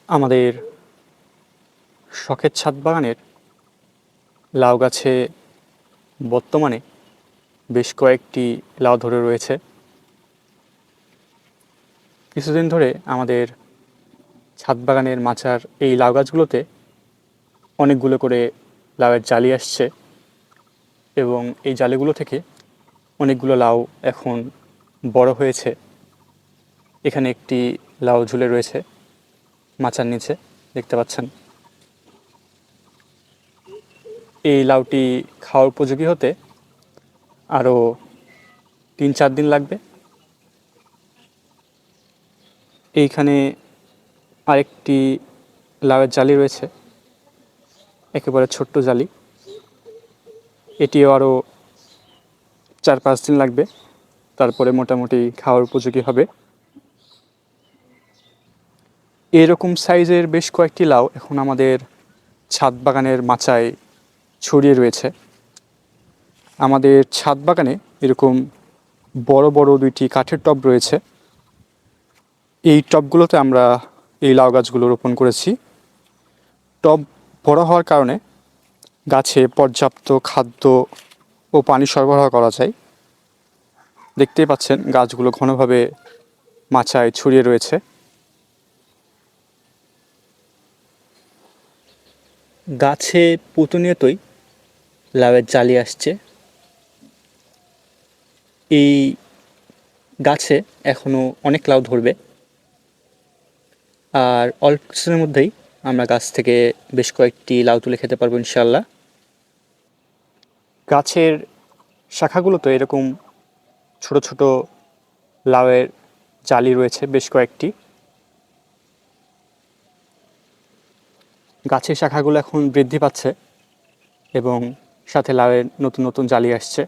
আমাদের শখের ছাদ বাগানের লাউ গাছে বর্তমানে বেশ কয়েকটি লাউ ধরে রয়েছে। কিছুদিন ধরে আমাদের ছাদ বাগানের মাচার এই লাউ গাছগুলোতে অনেকগুলো করে লাউয়ের জালি আসছে এবং এই জালিগুলো থেকে অনেকগুলো লাউ এখন বড় হয়েছে। এখানে একটি লাউ ঝুলে রয়েছে মাচার নিচে, দেখতে পাচ্ছেন। এই লাউটি খাওয়ার উপযোগী হতে আরও 3-4 দিন লাগবে। এইখানে আরেকটি লাউয়ের জালি রয়েছে, একেবারে ছোট্ট জালি। এটিও আরও 4-5 দিন লাগবে, তারপরে মোটামুটি খাওয়ার উপযোগী হবে। এরকম সাইজের বেশ কয়েকটি লাউ এখন আমাদের ছাদ বাগানের মাচায় ছড়িয়ে রয়েছে। আমাদের ছাদ বাগানে এরকম বড় বড় 2টি কাঠের টব রয়েছে। এই টবগুলোতে আমরা এই লাউ গাছগুলো রোপণ করেছি। টব বড় হওয়ার কারণে গাছে পর্যাপ্ত খাদ্য ও পানি সরবরাহ করা যায়। দেখতেই পাচ্ছেন গাছগুলো ঘনভাবে মাচায় ছড়িয়ে রয়েছে। গাছে প্রতিনিয়তই লাউয়ের জালি আসছে। এই গাছে এখনও অনেক লাউ ধরবে, আর অল্প কিছুদিনের মধ্যেই আমরা গাছ থেকে বেশ কয়েকটি লাউ তুলে খেতে পারবো ইনশাআল্লাহ। গাছের শাখাগুলোতে এরকম ছোট ছোট লাউয়ের জালি রয়েছে বেশ কয়েকটি। গাছের শাখাগুলো এখন বৃদ্ধি পাচ্ছে এবং সাথে লাউয়ের নতুন নতুন জালি আসছে।